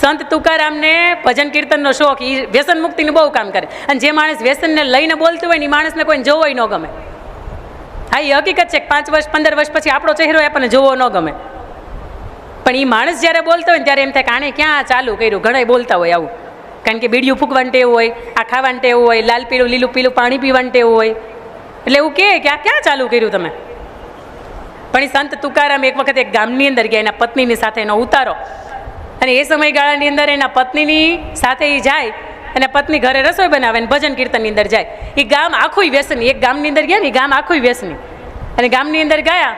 સંત તુકારામને ભજન કીર્તનનો શોખ, એ વ્યસન મુક્તિનું બહુ કામ કરે. અને જે માણસ વ્યસનને લઈને બોલતું હોય ને એ માણસને કોઈને જોવો ન ગમે. હા, એ હકીકત છે કે 5 વર્ષ 15 વર્ષ પછી આપણો ચહેરો આપણને જોવો ન ગમે. પણ એ માણસ જ્યારે બોલતો હોય ને ત્યારે એમ થાય કે આને ક્યાં ચાલુ કર્યું. ઘણા બોલતા હોય આવું, કારણ કે બીડીયું ફૂંકવાનું ટેવ હોય, આ ખાવાનું ટેવ હોય, લાલ પીળું લીલું પીલું પાણી પીવાનું ટેવ હોય, એટલે એવું કહે કે આ ક્યાં ચાલુ કર્યું તમે. પણ એ સંત તુકારામ એક વખત એક ગામની અંદર ગયા, એના પત્નીની સાથે એનો ઉતારો. અને એ સમયગાળાની અંદર એના પત્નીની સાથે એ જાય અને પત્ની ઘરે રસોઈ બનાવે અને ભજન કીર્તનની અંદર જાય. એ ગામ આખું વ્યસની, એક ગામની અંદર ગયા ને એ ગામ આખું વ્યસની. અને ગામની અંદર ગયા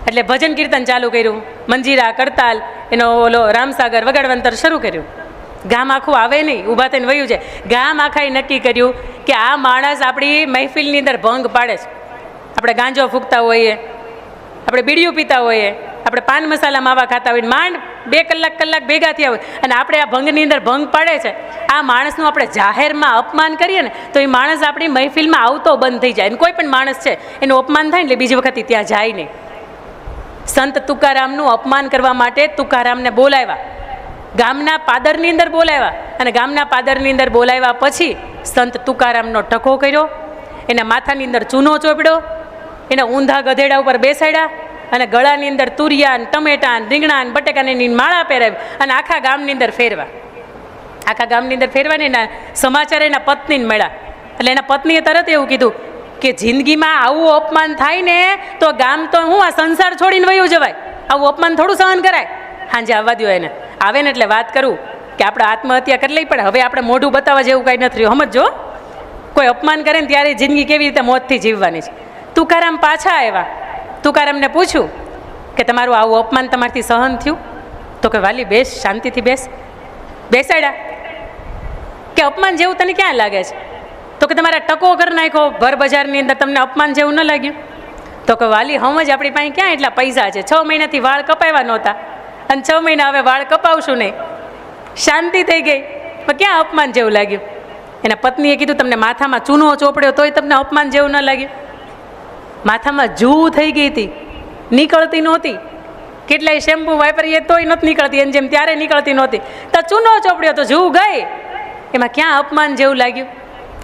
એટલે ભજન કીર્તન ચાલુ કર્યું, મંજીરા કરતાલ એનો ઓલો રામસાગર વગાડવંતર શરૂ કર્યું. ગામ આખું આવે નહીં, ઊભા થઈને વયું છે. ગામ આખાએ નક્કી કર્યું કે આ માણસ આપણી મહેફિલની અંદર ભંગ પાડે છે. આપણે ગાંજો ફૂંકતા હોઈએ, આપણે બીડીયું પીતા હોઈએ, આપણે પાન મસાલા માવા ખાતા હોઈએ, માંડ 2 કલાક ભેગા થયા હોય અને આપણે આ ભંગની અંદર ભંગ પાડે છે. આ માણસનું આપણે જાહેરમાં અપમાન કરીએ ને તો એ માણસ આપણી મહેફિલમાં આવતો બંધ થઈ જાય. અને કોઈ પણ માણસ છે એનું અપમાન થાય ને એટલે બીજી વખત ત્યાં જાય નહીં. સંત તુકારામનું અપમાન કરવા માટે તુકારામને બોલાવ્યા, ગામના પાદરની અંદર બોલાવ્યા. અને ગામના પાદરની અંદર બોલાવ્યા પછી સંત તુકારામનો ટકો કર્યો, એના માથાની અંદર ચૂનો ચોપડ્યો, એના ઊંધા ગધેડા ઉપર બેસાડ્યા અને ગળાની અંદર તુરિયા ને ટમેટા ને રીંગણા ને બટેકાની માળા પહેરાવી અને આખા ગામની અંદર ફેરવા. આખા ગામની અંદર ફેરવા ને એના સમાચાર એના પત્નીને મળ્યા. એટલે એના પત્નીએ તરત એવું કીધું કે જિંદગીમાં આવું અપમાન થાય ને તો ગામ તો હું આ સંસાર છોડીને વયું જવાય. આવું અપમાન થોડું સહન કરાય. હાંજે આવવા દો એને. આવે ને એટલે વાત કરું કે આપણે આત્મહત્યા કરી લઈ, પણ હવે આપણે મોઢું બતાવવા જેવું કાંઈ નથી રહ્યું. સમજો, કોઈ અપમાન કરે ને ત્યારે જિંદગી કેવી રીતે મોતથી જીવવાની છે. તુકારામ પાછા આવ્યા. તુકારામને પૂછ્યું કે તમારું આવું અપમાન તમારથી સહન થયું? તો કે વાલી બેસ, શાંતિથી બેસ. બેસાડ્યા કે અપમાન જેવું તને ક્યાં લાગે છે? તો કે તમારા ટકો કરી નાખ્યો ભર બજારની અંદર, તમને અપમાન જેવું ન લાગ્યું? તો કે વાલી હમ જ આપણી પાસે ક્યાં એટલા પૈસા છે, 6 મહિનાથી વાળ કપાવ્યા નહોતા અને 6 મહિના હવે વાળ કપાવશું નહીં, શાંતિ થઈ ગઈ, પણ ક્યાં અપમાન જેવું લાગ્યું? એના પત્નીએ કીધું તમને માથામાં ચૂનો ચોપડ્યો તોય તમને અપમાન જેવું ન લાગ્યું? માથામાં જૂ થઈ ગઈ હતી, નીકળતી નહોતી, કેટલાય શેમ્પુ વાપરીએ તોય નથી નીકળતી, અને જેમ ત્યારે નીકળતી નહોતી, તો ચૂનો ચોપડ્યો તો જૂ ગઈ, એમાં ક્યાં અપમાન જેવું લાગ્યું?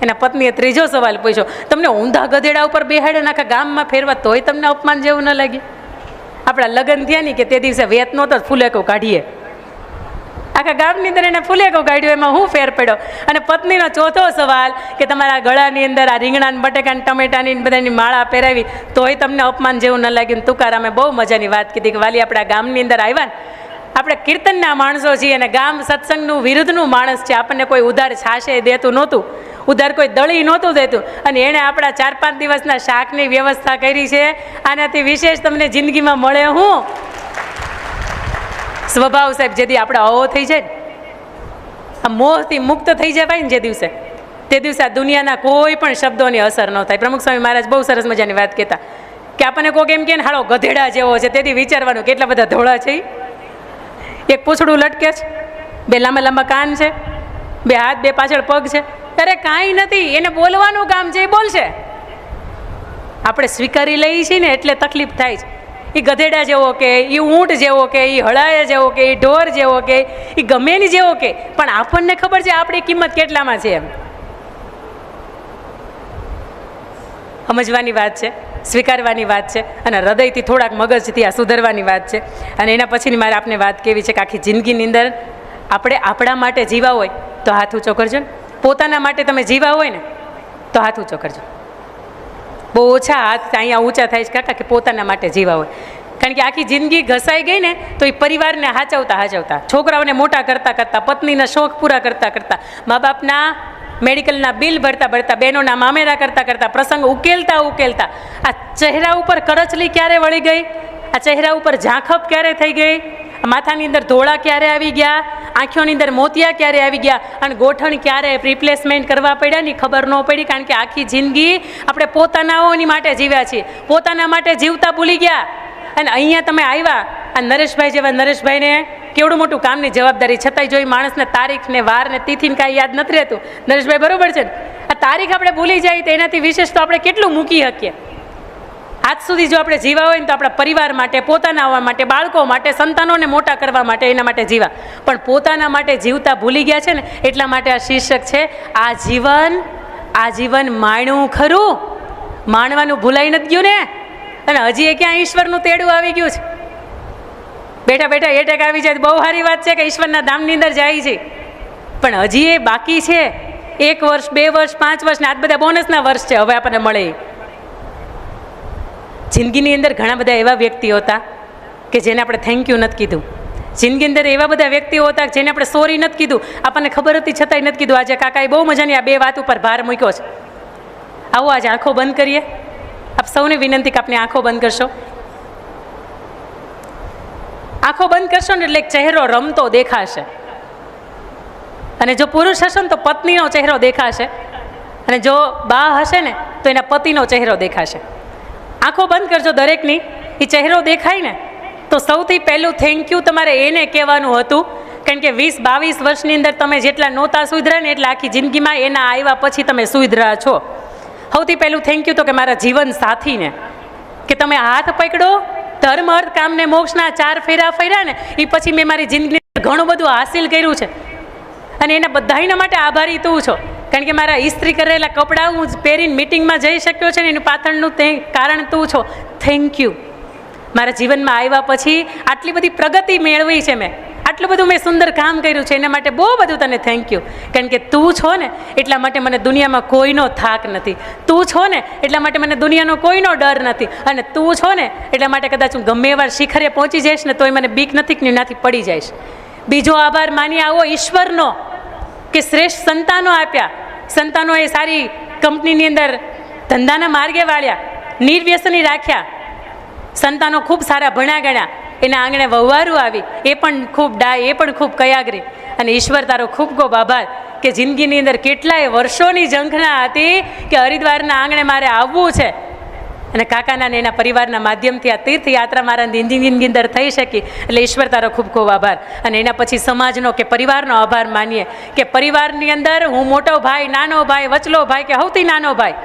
એના પત્નીએ ત્રીજો સવાલ પૂછ્યો, તમને ઊંધા ગધેડા ઉપર બેહાડે આખા ગામમાં ફેરવા તોય તમને અપમાન જેવું ન લાગ્યું? આપણા લગ્ન થયા નહીં કે તે દિવસે વેત નહોતો, ફૂલેકો કાઢીએ, આખા ગામની અંદર એને ફૂલેકો કાઢ્યો, એમાં હું ફેર પડ્યો? અને પત્નીનો ચોથો સવાલ કે તમારા ગળાની અંદર આ રીંગણા બટેકા ટમેટાની બધાની માળા પહેરાવી તોય તમને અપમાન જેવું ન લાગ્યું? તુકારામે બહુ મજાની વાત કીધી કે વાલી આપણા ગામની અંદર આવ્યા ને, આપણે કીર્તનના માણસો છીએ અને ગામ સત્સંગનું વિરુદ્ધનું માણસ છે, આપણને કોઈ ઉધાર છાશે દેતું નહોતું, ઉધાર કોઈ દળી નહોતું દેતું, અને એણે આપણા 4-5 દિવસના શાકની વ્યવસ્થા કરી છે. આનાથી વિશેષ તમને જિંદગીમાં મળે હું? સ્વભાવ સાહેબ, જેથી આપણે અહો થઈ જાય, આ મોહથી મુક્ત થઈ જવાય ને જે દિવસે, તે દિવસે આ દુનિયાના કોઈ પણ શબ્દોની અસર ન થાય. પ્રમુખ સ્વામી મહારાજ બહુ સરસ મજાની વાત કહેતા કે આપણને કોઈક એમ કે હાલો ગધેડા જેવો છે, તેથી વિચારવાનું કેટલા બધા ધોળા છે, એક પૂંછડું લટકે છે, 2 લાંબા લાંબા કાન છે, 2 હાથ 2 પાછળ પગ છે. અરે કાંઈ નથી, એને બોલવાનું કામ છે, એ બોલશે. આપણે સ્વીકારી લઈએ છીએ ને એટલે તકલીફ થાય છે. એ ગધેડા જેવો કે, એ ઊંટ જેવો કે, એ હળાયા જેવો કે, એ ઢોર જેવો કે, એ ગમે એની જેવો કે, પણ આપણને ખબર છે આપણી કિંમત કેટલામાં છે. એમ સમજવાની વાત છે, સ્વીકારવાની વાત છે, અને હૃદયથી થોડાક મગજથી આ સુધરવાની વાત છે. અને એના પછીની મારે આપને વાત કેવી છે કે આખી જિંદગીની અંદર આપણે આપણા માટે જીવા હોય તો હાથ ઊંચો કરજો ને, પોતાના માટે તમે જીવા હોય ને તો હાથ ઊંચો કરજો. બહુ ઓછા હાથ અહીંયા ઊંચા થાય છે કાકા કે પોતાના માટે જીવા હોય, કારણ કે આખી જિંદગી ઘસાઈ ગઈ ને તો એ પરિવારને હાચવતા, છોકરાઓને મોટા કરતાં, પત્નીના શોખ પૂરા કરતાં, મા બાપના મેડિકલના બિલ ભરતા, બહેનોના મામેરા કરતાં, પ્રસંગ ઉકેલતા આ ચહેરા ઉપર કરચલી ક્યારે વળી ગઈ, આ ચહેરા ઉપર ઝાંખપ ક્યારે થઈ ગઈ, માથાની અંદર ધોળા ક્યારે આવી ગયા, આંખોની અંદર મોતિયા ક્યારે આવી ગયા, અને ગોઠણ ક્યારે રિપ્લેસમેન્ટ કરવા પડ્યા ની ખબર ન પડી. કારણ કે આખી જિંદગી આપણે પોતાનાઓની માટે જીવ્યા છીએ, પોતાના માટે જીવતા ભૂલી ગયા. અને અહીંયા તમે આવ્યા, આ નરેશભાઈ જેવા નરેશભાઈને કેવડું મોટું કામની જવાબદારી, છતાંય જો એ માણસને તારીખ ને વાર ને તિથિને કાંઈ યાદ નથી રહેતું. નરેશભાઈ બરોબર છે ને, આ તારીખ આપણે ભૂલી જાય તો એનાથી વિશેષ તો આપણે કેટલું મૂકી શકીએ. આજ સુધી જો આપણે જીવા હોય ને તો આપણા પરિવાર માટે, પોતાના માટે, બાળકો માટે, સંતાનોને મોટા કરવા માટે, એના માટે જીવા. પણ પોતાના માટે જીવતા ભૂલી ગયા છે ને, એટલા માટે આ શીર્ષક છે આ જીવન માણ્યું ખરું, માણવાનું ભૂલાઈ નથી ગયું ને. અને હજી એ ક્યાં ઈશ્વરનું તેડું આવી ગયું છે. બેઠા બેઠા એટેક આવી જાય બહુ સારી વાત છે કે ઈશ્વરના ધામની અંદર જાય છે, પણ હજી એ બાકી છે. 1 વર્ષ, 2 વર્ષ, 5 વર્ષ ને આ બધા બોનસના વર્ષ છે હવે આપણને મળે. જિંદગીની અંદર ઘણા બધા એવા વ્યક્તિઓ હતા કે જેને આપણે થેન્ક યુ નથી કીધું. જિંદગી અંદર એવા બધા વ્યક્તિઓ હતા જેને આપણે સોરી નથી કીધું, આપણને ખબર હતી છતાંય નથી કીધું. આજે કાકાએ બહુ મજાની આ 2 વાત ઉપર ભાર મૂક્યો છે. આવો આજે આંખો બંધ કરીએ. આપ સૌને વિનંતી કે આપની આંખો બંધ કરશો. આંખો બંધ કરશો ને એટલે એક ચહેરો રમતો દેખાશે, અને જો પુરુષ હશે ને તો પત્નીનો ચહેરો દેખાશે, અને જો બા હશે ને તો એના પતિનો ચહેરો દેખાશે. આંખો બંધ કરજો દરેકની. એ ચહેરો દેખાય ને તો સૌથી પહેલું થેન્ક યુ તમારે એને કહેવાનું હતું, કારણ કે 20-22 વર્ષની અંદર તમે જેટલા નહોતા સુધરા ને એટલા આખી જિંદગીમાં એના આવ્યા પછી તમે સુધરા છો. સૌથી પહેલું થેન્ક યુ તો કે મારા જીવન સાથીને, કે તમે હાથ પકડો, ધર્મ અર્થ કામ ને મોક્ષના 4 ફેરા ફર્યા ને એ પછી મેં મારી જિંદગીની ઘણું બધું હાસિલ કર્યું છે, અને એના બધાના માટે આભારી તું છો. કારણ કે મારા ઇસ્ત્રી કરેલા કપડાં હું પહેરીને મિટિંગમાં જઈ શક્યો છે ને એનું પાછળનું કારણ તું છો. Thank you. મારા જીવનમાં આવ્યા પછી આટલી બધી પ્રગતિ મેળવી છે મેં, આટલું બધું મેં સુંદર કામ કર્યું છે, એના માટે બહુ બધું તને થેન્ક યુ. કારણ કે તું છો ને એટલા માટે મને દુનિયામાં કોઈનો થાક નથી, તું છો ને એટલા માટે મને દુનિયાનો કોઈનો ડર નથી, અને તું છો ને એટલા માટે કદાચ હું ગમે એવા શિખરે પહોંચી જઈશ ને તોય મને બીક નથી કે એનાથી પડી જઈશ. બીજો આભાર માની આવો ઈશ્વરનો કે શ્રેષ્ઠ સંતાનો આપ્યા. સંતાનોએ સારી કંપનીની અંદર ધંધાના માર્ગે વાળ્યા, નિર્વ્યસની રાખ્યા. સંતાનો ખૂબ સારા ભણ્યા ગણ્યા, એના આંગણે વહવારું આવી, એ પણ ખૂબ ડાય, એ પણ ખૂબ કયાગરી. અને ઈશ્વર તારો ખૂબ ખૂબ આભાર કે જિંદગીની અંદર કેટલાય વર્ષોની ઝંખના હતી કે હરિદ્વારના આંગણે મારે આવવું છે, અને કાકાના ને એના પરિવારના માધ્યમથી આ તીર્થયાત્રા મારા જિંદગીની અંદર થઈ શકી. એટલે ઈશ્વર તારો ખૂબ ખૂબ આભાર. અને એના પછી સમાજનો કે પરિવારનો આભાર માનીએ કે પરિવારની અંદર હું મોટો ભાઈ, નાનો ભાઈ, વચલો ભાઈ કે સૌથી નાનો ભાઈ,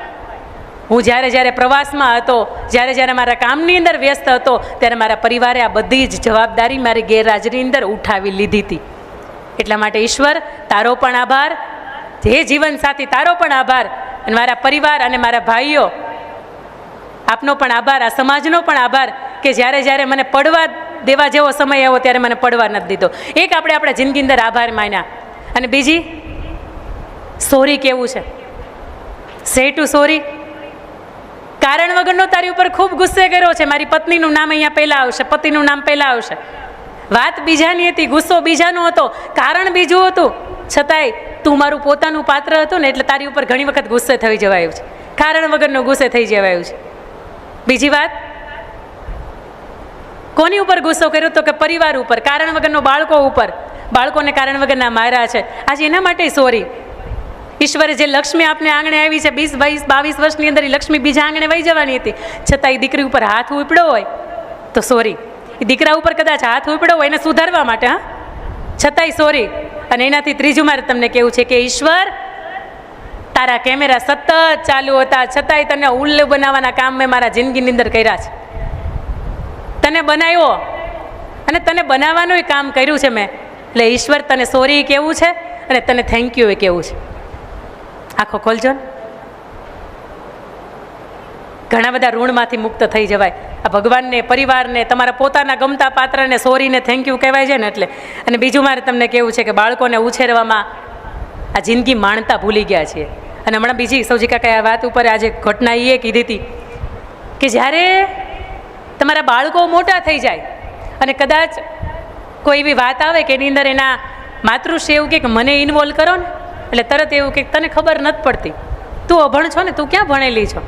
હું જ્યારે પ્રવાસમાં હતો, જ્યારે મારા કામની અંદર વ્યસ્ત હતો, ત્યારે મારા પરિવારે આ બધી જ જવાબદારી મારી ગેરહાજરીની અંદર ઉઠાવી લીધી હતી. એટલા માટે ઈશ્વર તારો પણ આભાર, જે જીવનસાથી તારો પણ આભાર, અને મારા પરિવાર અને મારા ભાઈઓ આપનો પણ આભાર, આ સમાજનો પણ આભાર કે જ્યારે મને પડવા દેવા જેવો સમય આવ્યો ત્યારે મને પડવા નથી દીધો. એક આપણા જિંદગી અંદર આભાર માન્યા. અને બીજી સોરી કેવું છે, સે ટુ સોરી. કારણ વગરનો તારી ઉપર ખૂબ ગુસ્સે કર્યો છે. મારી પત્નીનું નામ અહીંયા પહેલાં આવશે, પતિનું નામ પહેલાં આવશે. વાત બીજાની હતી, ગુસ્સો બીજાનો હતો, કારણ બીજું હતું, છતાંય તું મારું પોતાનું પાત્ર હતું ને એટલે તારી ઉપર ઘણી વખત ગુસ્સે થઈ જવાયું છે, કારણ વગરનો ગુસ્સે થઈ જવાયું છે. બીજી વાત, કોની ઉપર ગુસ્સો કર્યો તો કે પરિવાર ઉપર, કારણ વગરનો બાળકો ઉપર, બાળકોને કારણ વગરના માર્યા છે. આજે એના માટે સોરી. ઈશ્વરે જે લક્ષ્મી આપને આંગણે આવી છે 20-22 વર્ષની અંદર, એ લક્ષ્મી બીજા આંગણે વહી જવાની હતી, છતાં એ દીકરી ઉપર હાથ ઉપડ્યો હોય તો સોરી. એ દીકરા ઉપર કદાચ હાથ ઉપડ્યો હોય એને સુધારવા માટે, હા, છતાંય સોરી. અને એનાથી ત્રીજું મારે તમને કહેવું છે કે ઈશ્વર તારા કેમેરા સતત ચાલુ હતા, છતાંય તને ઉલ્લુ બનાવવાના કામ મેં મારા જિંદગીની અંદર કર્યા છે. તને બનાવ્યો અને તને બનાવવાનું કામ કર્યું છે મેં. એટલે ઈશ્વર તને સોરી કહેવું છે અને તને થેન્ક યુ એ કહેવું છે. આંખો ખોલજો ને. ઘણા બધા ઋણમાંથી મુક્ત થઈ જવાય. આ ભગવાનને, પરિવારને, તમારા પોતાના ગમતા પાત્રને સોરીને થેન્ક યુ કહેવાય છે ને એટલે. અને બીજું મારે તમને કહેવું છે કે બાળકોને ઉછેરવામાં આ જિંદગી માણતા ભૂલી ગયા છીએ. અને હમણાં બીજી સૌજી કાકાએ આ વાત ઉપર આજે ઘટના એ કીધી હતી કે જ્યારે તમારા બાળકો મોટા થઈ જાય અને કદાચ કોઈ એવી વાત આવે કે એની અંદર એના માતૃશ્રી એવું કે મને ઇન્વોલ્વ કરો ને, એટલે તરત એવું કે તને ખબર નથી પડતી, તું અભણ છો ને, તું ક્યાં ભણેલી છો.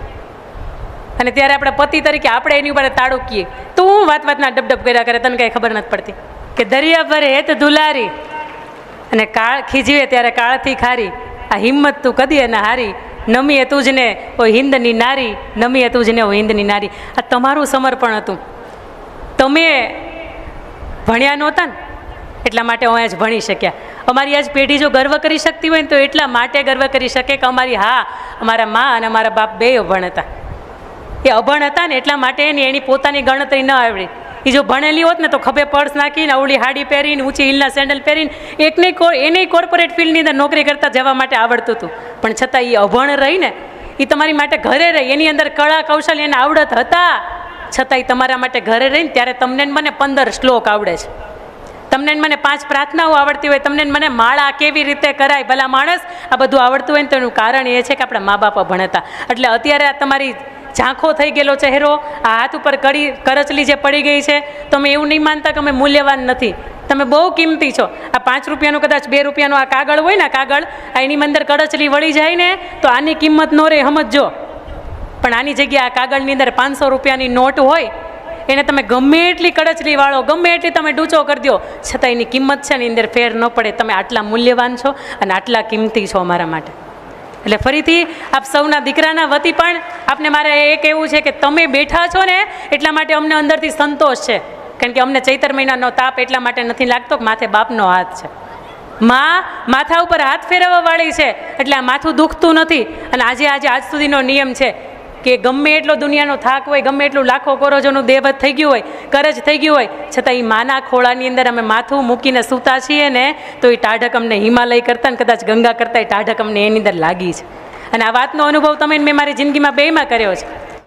અને ત્યારે આપણા પતિ તરીકે આપણે એની ઉપર તાળુકીએ, તું વાતના ડબડબ કર્યા કરે, તને કાંઈ ખબર નથી પડતી. કે દરિયા પર હેત ધુલારી અને કાળ ખીજવે ત્યારે કાળથી ખારી, આ હિંમત તું કદી અને હારી, નમીએ તુજને ઓ હિંદની નારી, નમીએ તુજને ઓ હિંદની નારી. આ તમારું સમર્પણ હતું. તમે ભણ્યા નહોતા ને એટલા માટે હું આજ ભણી શક્યા. અમારી આજ પેઢી જો ગર્વ કરી શકતી હોય ને તો એટલા માટે ગર્વ કરી શકે કે અમારા મા અને અમારા બાપ બેય ભણતા. એ અભણ હતા ને એટલા માટે એની પોતાની ગણતરી ન આવડી. એ જો ભણેલી હોત ને તો ખભે પર્સ નાખીને અવળી હાડી પહેરીને ઊંચી હિલના સેન્ડલ પહેરીને એને કોર્પોરેટ ફિલ્ડની અંદર નોકરી કરતા જવા માટે આવડતું હતું. પણ છતાં એ અભણ રહી ને, એ તમારી માટે ઘરે રહી, એની અંદર કળા કૌશલ્ય એને આવડત હતા, છતાં એ તમારા માટે ઘરે રહીને ત્યારે તમને મને 15 શ્લોક આવડે છે, તમને મને 5 પ્રાર્થનાઓ આવડતી હોય, તમને મને માળા કેવી રીતે કરાય, ભલા માણસ આ બધું આવડતું હોય ને તો એનું કારણ એ છે કે આપણા મા બાપ ભણતા. એટલે અત્યારે આ તમારી ઝાંખો થઈ ગયેલો ચહેરો, આ હાથ ઉપર કરચલી જે પડી ગઈ છે, તમે એવું નહીં માનતા કે અમે મૂલ્યવાન નથી, તમે બહુ કિંમતી છો. આ 5 રૂપિયાનું કદાચ 2 રૂપિયાનો આ કાગળ હોય ને, કાગળ એની અંદર કરચલી વળી જાય ને તો આની કિંમત ન રહે, સમજજો. પણ આની જગ્યાએ આ કાગળની અંદર 500 રૂપિયાની નોટ હોય, એને તમે ગમે એટલી કડચલી વાળો, ગમે એટલી તમે ડૂચો કરી દો, છતાં એની કિંમત છે ને અંદર ફેર ન પડે. તમે આટલા મૂલ્યવાન છો અને આટલા કિંમતી છો અમારા માટે. એટલે ફરીથી આપ સૌના દીકરાના વતી પણ આપને મારે એ કહેવું છે કે તમે બેઠા છો ને એટલા માટે અમને અંદરથી સંતોષ છે. કારણ કે અમને ચૈતર મહિનાનો તાપ એટલા માટે નથી લાગતો કે માથે બાપનો હાથ છે, માથા ઉપર હાથ ફેરવવા વાળી છે, એટલે આ માથું દુખતું નથી. અને આજ સુધીનો નિયમ છે કે ગમે એટલો દુનિયાનો થાક હોય, ગમે એટલું લાખો કરોડોનું દેવત થઈ ગયું હોય, કરજ થઈ ગયું હોય, છતાં એ માના ખોળાની અંદર અમે માથું મૂકીને સૂતા છીએ ને તો એ ટાઢક અમને હિમાલય કરતાં ને કદાચ ગંગા કરતાં એ ટાઢક અમને એની અંદર લાગી છે. અને આ વાતનો અનુભવ તમે મેં મારી જિંદગીમાં બેયમાં કર્યો છે.